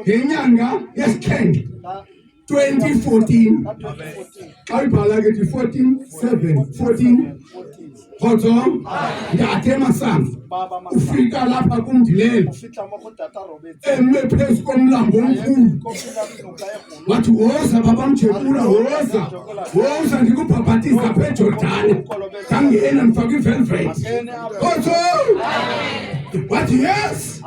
ngenyanga yesithenge 2014 ayibhala ke 14 Khozo Ntate Masango ufika lapha kumndilelo eme phezu komlambo omkhulu wathi woza baba Mjekula woza ndikubhabhatiza apha eJordani ngangena ndifake ivelvet Khozo wathi yes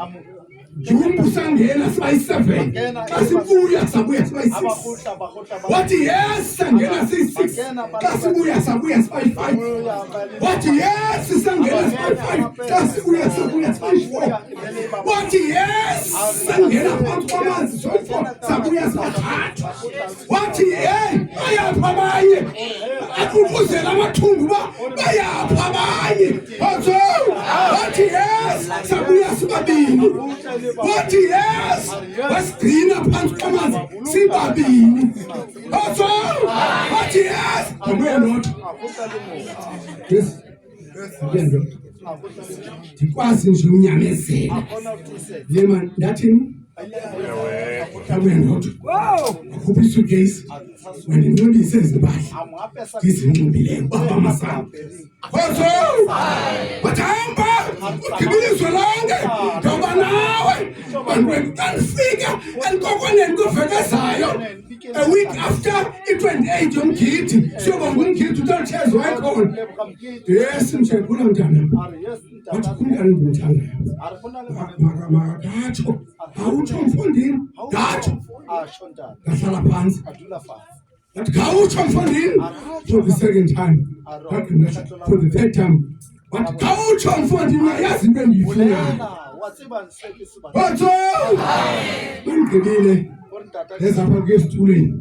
Jumbu sangena sibayi-7 kasibuya sabuya sibayi-6 wathi yes sangena siyi-6 kasibuya sabuya sibayi-5 wathi yes sangena sibayi-5 kasibuya sabuya sibayi-4 wathi yes sangena phansi kwamanzi soyi-4 sabuya sibathathu wathi bayapha abanye aququzela amathumbu bayapha abanye wathi yes sabuya sibabini wathi yes wasigcina phansi kwamanzi sibabini wathi yes abuye not yes ndikwazi nje unyamezela lema ndathini Khupha isugesi wena inqobise ezibahla izinqumbileyo baba Masango wathamba ugibiliswe lonke ngoba nawe bantu kanifika enkokoneni kuvekezayo a week after i-28 yomgidi siyobonga umgidi utolchezo wayekhona yes Mjekula mntana wathi kumntana ndimthandayo makakatsho awutsho mfondini ngatsho ngahlala phansi but gawutsho mfondini for the second time for the third time but gawutsho mfondini yazi into endiyifunayo wathi ngibile ezapha kwesitulweni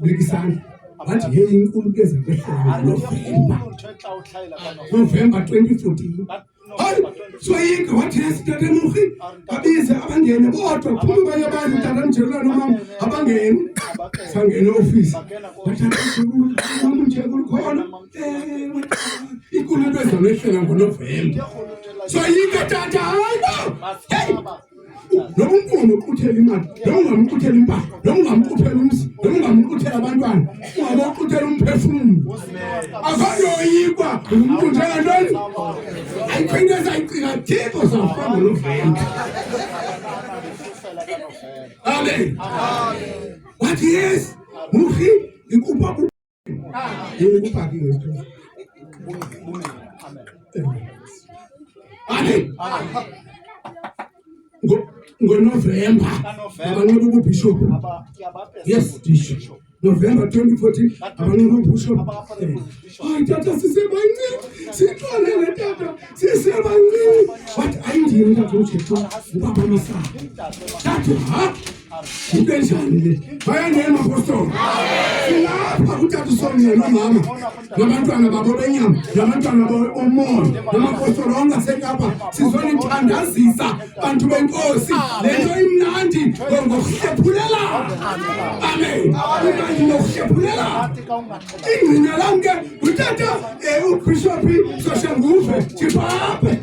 bekisandla wathi hey inkulu kezakwehlela November 2014 soyika wathi esithathe muhi abize abangene bodwa phuma abanye abantu Ntate Mjekula nomama abangene sangene office bathatha uMjekula khona inkulu into ezamehlela ngoNovember soyika tata hey noma unkulu uqhuthela imali noma ungamqhuthela impahla noma ungamqhuthela umzi noma ungamqhuthela abantwana ungaboqhuthela umphefumulo akayoyikwa umuntu njengantoni ayikhwineza ayiqika thixo safana noVenda amen wathi yes muhi ikupha ikupha amen ngoNovember abanqoba uBishop yes Bishop November 2014 abanqoba uBishop hayi tata sisebancane sixolele tata sisebancane wathi ayindini Ntate Mjekula ubaba Masango tata into enjani le bayangena apostoli silapha uTata uSongca nomama nabantwana babo benyama nabantwana babo omoya namapostoli ongasekapa sizonithandazisa bantu benkosi lento imnandi ngokuhlephulela amen imnandi ngokuhlephulela ingcina lamke uTata uBishop Soshanguve Chipape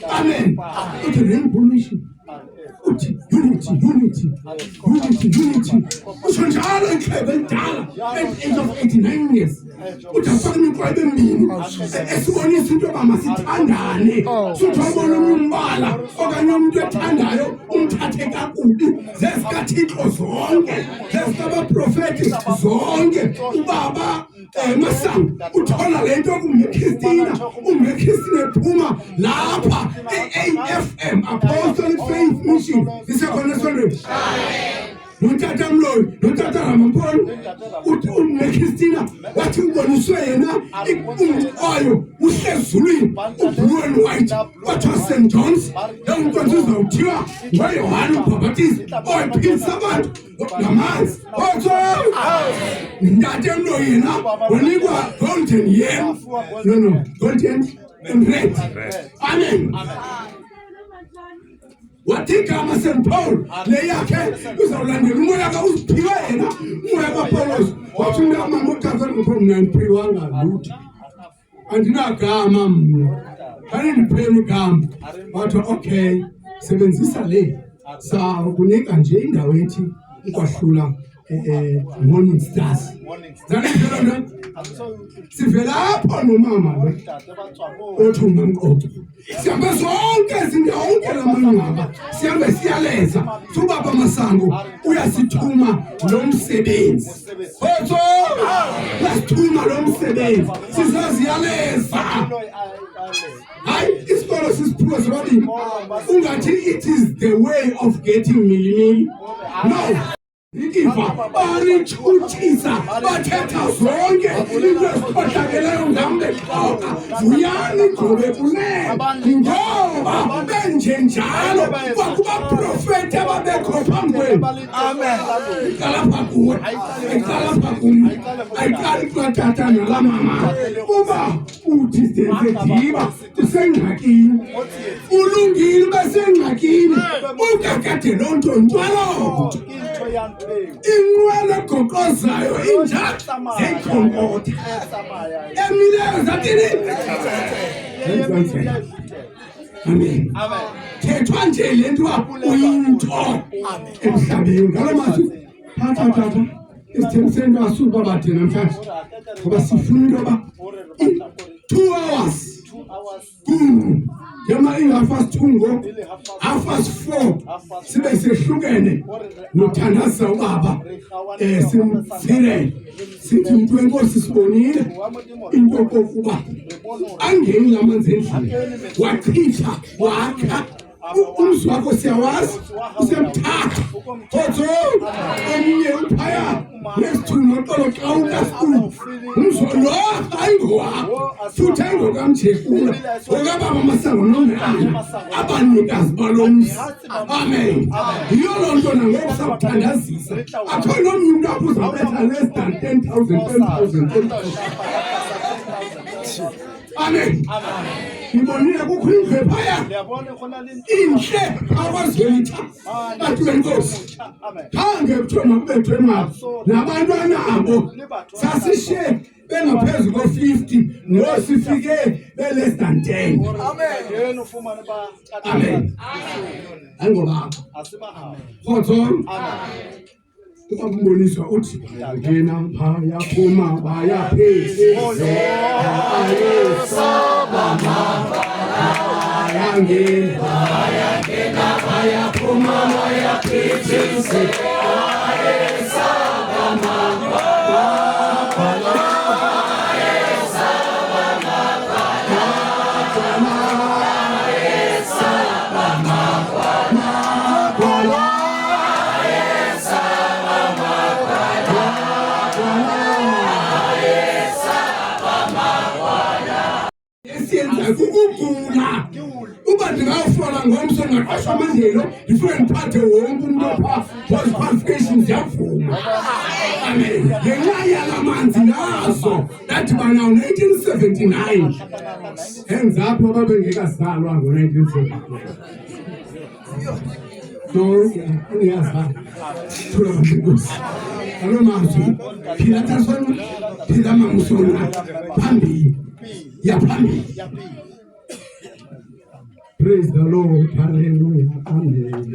amen uthi information uthi unity usonjalo inhlebe endala at age of 89 years udafana inkwebe emini esibonisa into bamasithandane sithobona umbala okanye umuntu ethandayo umthathe kakubi zesikaThixo zonke zesikabaprofeti zonke ubaba Masango uthola lento uMjekula ephuma lapha eAFM Apostolic Faith Mission isekhona esondweni noTata Mloyi noTata Ramampolo uthi uMjekula wathi uboniswe yena oyo uhlezulwini ublue and white wathi St John's yonke uzawuthiwa ngoYohane uMbhaptizi oyiphilisa abantu ngamanzi Ntate Mloyi yena unikwa golden yam no golden and red amen wathi igama St Paul leyakhe uzawulandela umoya uziphiwe yena umoya kaPaulos wathi mama uTata ngomna ngiphiwanga lutho andinagama mna kanti ndiphele igama wathi okay sebenzisa le Kunika nje indawo ethi ukwahlula Morning Stars. Sivela apho nomama lo othunga umqoqo. Sihambe zonke izindawo lamanqaba. Sihambe siyaleza. Ubaba Masango uyasithuma lo msebenzi. Otho! Lasithuma lo msebenzi. Sizaziyaleza. Hayi isikolo sisiphuzo sobabili. Ungathi it is the way of getting million. No. Ikiva barichuthisa bathetha zonke into ezikhohlakeleyo ngam bexoxa vuyani ngobe kunene ngoba benje njalo kwakubaprofeti ababekho phambi kwenu. Amen. Iqalapha kuwe, iqalapha kum, ayiqali kwatata nala mama. Uba uthi senzediba usengxakini ulungile besengxakini ukakade loo nto ntwalo inqwele goqozayo injalo zeyikhonkotha emileyo zathini. Amen. Thethwa nje le nto uyinto emhlabeni. Ngalo mazwi phatha tata isithembiso asuka bade namhlanje ngoba sifuna into yoba 2 hours Yama in half-past 2 ngo, 4:30 sibe sehlukene nothandaza ubaba simfire sithi umuntu wenkosi sibonile into kokuba angeni lamanzi endlini wachitha wakha umzi wakho siyawazi usemthatha otho eminye uphaya nesithuno xolo xa ukasikhulu umzolo ayingowakho futhi ayingokamjekula ngokababa Masango nomama abanikazi balomzi. Amen. Yiyo loo nto nangoku sakuthandazisa akho nomnye umntu apho uzabetha less than 10,000. Amen. Ngibonile kukho indlu phaya inhle akwazwelitha bantu benkosi khange kuthiwe makubethwe imali nabantwana abo sasishiye bengaphezu ko-50 nosifike be-less than 10. Amen. Ayingobaba kodwa ukubonisa uthi ngena phaya phuma baya phezulu ayesaba ngena phaya phuma baya phezulu kukugula uba ndingafola ngomso ngaqashwa amandelo ndifike ndiphathe wonke umuntu opha those qualifications yavuma. Amen. Ngenxa yala manzi nazo ndadibana ngo-1979 enzapho babengekazalwa ngo-1979 uyazana thula bantukosi alo mazwi phila tasona phila mamusona phambili yaphambili. Praise the Lord. Hallelujah. Amen.